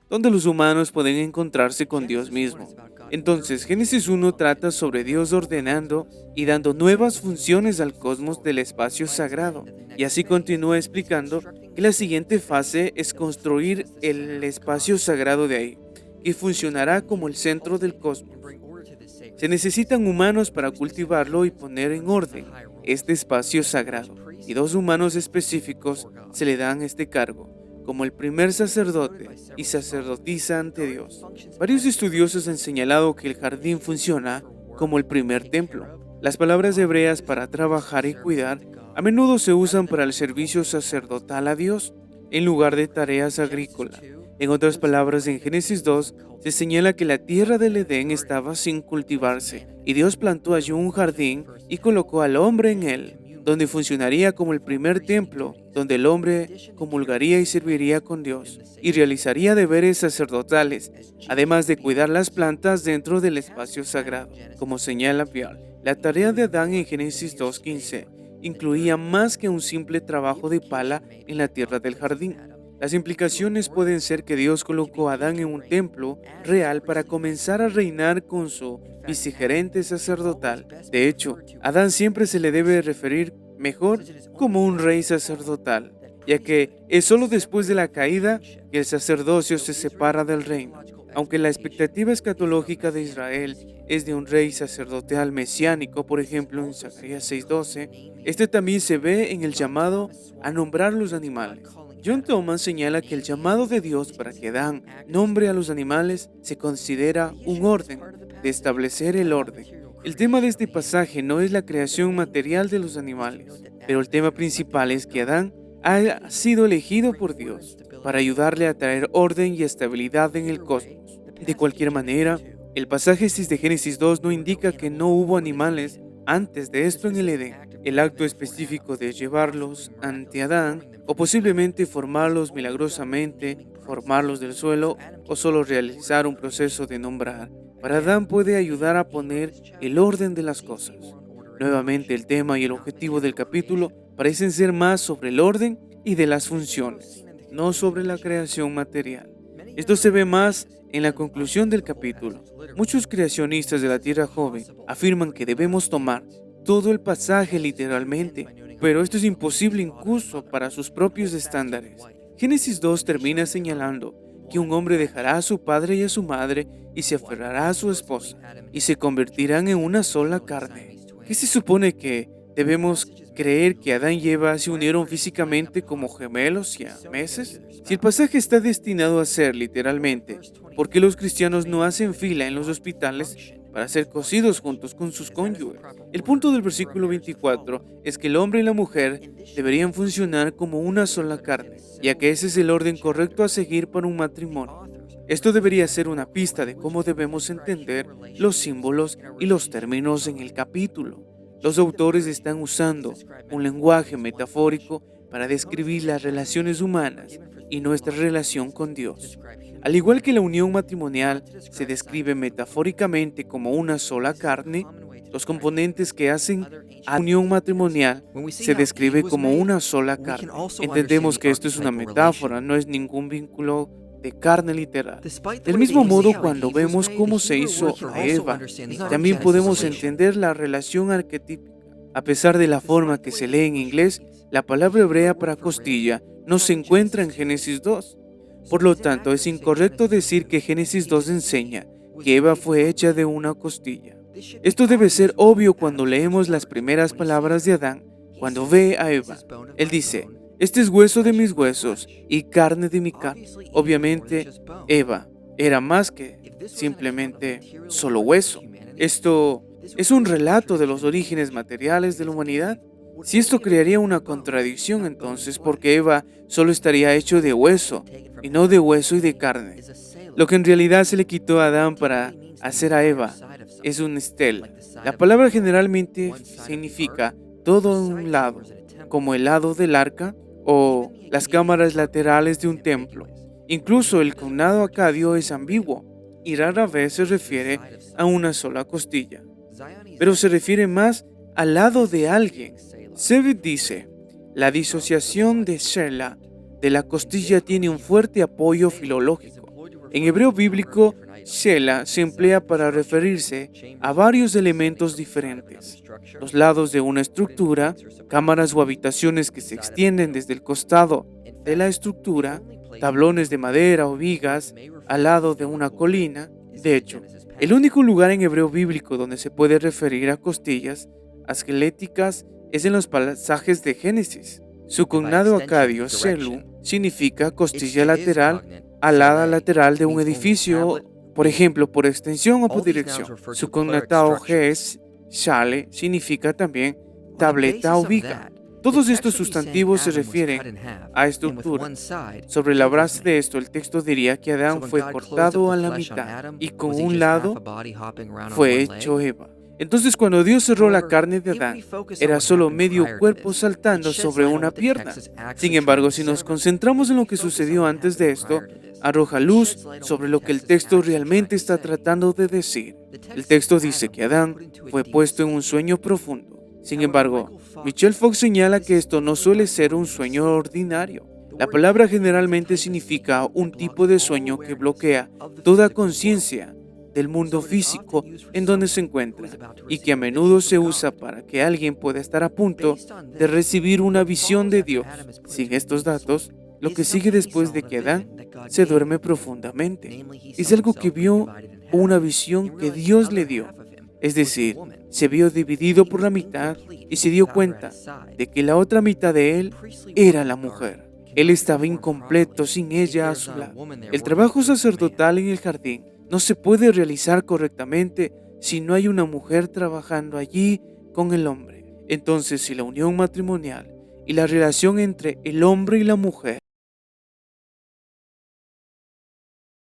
donde los humanos pueden encontrarse con Dios mismo. Entonces, Génesis 1 trata sobre Dios ordenando y dando nuevas funciones al cosmos del espacio sagrado, y así continúa explicando que la siguiente fase es construir el espacio sagrado de ahí, que funcionará como el centro del cosmos. Se necesitan humanos para cultivarlo y poner en orden este espacio sagrado, y dos humanos específicos se le dan este cargo, como el primer sacerdote y sacerdotisa ante Dios. Varios estudiosos han señalado que el jardín funciona como el primer templo. Las palabras hebreas para trabajar y cuidar a menudo se usan para el servicio sacerdotal a Dios, en lugar de tareas agrícolas. En otras palabras, en Génesis 2 se señala que la tierra del Edén estaba sin cultivarse, y Dios plantó allí un jardín y colocó al hombre en él, donde funcionaría como el primer templo, donde el hombre comulgaría y serviría con Dios, y realizaría deberes sacerdotales, además de cuidar las plantas dentro del espacio sagrado. Como señala Pial, la tarea de Adán en Génesis 2:15 incluía más que un simple trabajo de pala en la tierra del jardín. Las implicaciones pueden ser que Dios colocó a Adán en un templo real para comenzar a reinar con su vicegerente sacerdotal. De hecho, a Adán siempre se le debe referir mejor como un rey sacerdotal, ya que es solo después de la caída que el sacerdocio se separa del reino. Aunque la expectativa escatológica de Israel es de un rey sacerdotal mesiánico, por ejemplo en Zacarías 6:12, este también se ve en el llamado a nombrar los animales. John Thomas señala que el llamado de Dios para que Adán nombre a los animales se considera un orden, de establecer el orden. El tema de este pasaje no es la creación material de los animales, pero el tema principal es que Adán ha sido elegido por Dios para ayudarle a traer orden y estabilidad en el cosmos. De cualquier manera, el pasaje de Génesis 2 no indica que no hubo animales antes de esto en el Edén. El acto específico de llevarlos ante Adán, o posiblemente formarlos milagrosamente, formarlos del suelo, o solo realizar un proceso de nombrar, para Adán puede ayudar a poner el orden de las cosas. Nuevamente, el tema y el objetivo del capítulo parecen ser más sobre el orden y de las funciones, no sobre la creación material. Esto se ve más en la conclusión del capítulo. Muchos creacionistas de la Tierra Joven afirman que debemos tomar todo el pasaje literalmente, pero esto es imposible incluso para sus propios estándares. Génesis 2 termina señalando que un hombre dejará a su padre y a su madre y se aferrará a su esposa, y se convertirán en una sola carne. ¿Qué se supone que debemos creer que Adán y Eva se unieron físicamente como gemelos siameses? Si el pasaje está destinado a ser literalmente, ¿por qué los cristianos no hacen fila en los hospitales para ser cosidos juntos con sus cónyuges? El punto del versículo 24 es que el hombre y la mujer deberían funcionar como una sola carne, ya que ese es el orden correcto a seguir para un matrimonio. Esto debería ser una pista de cómo debemos entender los símbolos y los términos en el capítulo. Los autores están usando un lenguaje metafórico para describir las relaciones humanas y nuestra relación con Dios. Al igual que la unión matrimonial se describe metafóricamente como una sola carne, los componentes que hacen a la unión matrimonial se describe como una sola carne. Entendemos que esto es una metáfora, no es ningún vínculo de carne literal. Del mismo modo, cuando vemos cómo se hizo a Eva, también podemos entender la relación arquetípica. A pesar de la forma que se lee en inglés, la palabra hebrea para costilla no se encuentra en Génesis 2. Por lo tanto, es incorrecto decir que Génesis 2 enseña que Eva fue hecha de una costilla. Esto debe ser obvio cuando leemos las primeras palabras de Adán cuando ve a Eva. Él dice: este es hueso de mis huesos y carne de mi carne. Obviamente, Eva era más que simplemente solo hueso. Esto es un relato de los orígenes materiales de la humanidad. Si esto crearía una contradicción, entonces, porque Eva solo estaría hecho de hueso y no de hueso y de carne. Lo que en realidad se le quitó a Adán para hacer a Eva es un estel. La palabra generalmente significa todo a un lado, como el lado del arca o las cámaras laterales de un templo. Incluso el cognado acadio es ambiguo y rara vez se refiere a una sola costilla, pero se refiere más al lado de alguien. Sevid dice: la disociación de Shelah de la costilla tiene un fuerte apoyo filológico. En hebreo bíblico, Shela se emplea para referirse a varios elementos diferentes. Los lados de una estructura, cámaras o habitaciones que se extienden desde el costado de la estructura, tablones de madera o vigas al lado de una colina. De hecho, el único lugar en hebreo bíblico donde se puede referir a costillas esqueléticas es en los pasajes de Génesis. Su cognado acadio, Shelu, significa costilla lateral, alada lateral de un edificio, por ejemplo, por extensión o por dirección. Su connotado ges, shale, significa también tableta o viga. Todos estos sustantivos se refieren a estructura. Sobre la base de esto, el texto diría que Adán fue cortado a la mitad y con un lado fue hecho Eva. Entonces, cuando Dios cerró la carne de Adán, era solo medio cuerpo saltando sobre una pierna. Sin embargo, si nos concentramos en lo que sucedió antes de esto, arroja luz sobre lo que el texto realmente está tratando de decir. El texto dice que Adán fue puesto en un sueño profundo. Sin embargo, Michelle Fox señala que esto no suele ser un sueño ordinario. La palabra generalmente significa un tipo de sueño que bloquea toda conciencia del mundo físico en donde se encuentra y que a menudo se usa para que alguien pueda estar a punto de recibir una visión de Dios. Sin estos datos, lo que sigue después de que Adán se duerme profundamente es algo que vio o una visión que Dios le dio. Es decir, se vio dividido por la mitad y se dio cuenta de que la otra mitad de él era la mujer. Él estaba incompleto sin ella a su lado. El trabajo sacerdotal en el jardín no se puede realizar correctamente si no hay una mujer trabajando allí con el hombre. Entonces, si la unión matrimonial y la relación entre el hombre y la mujer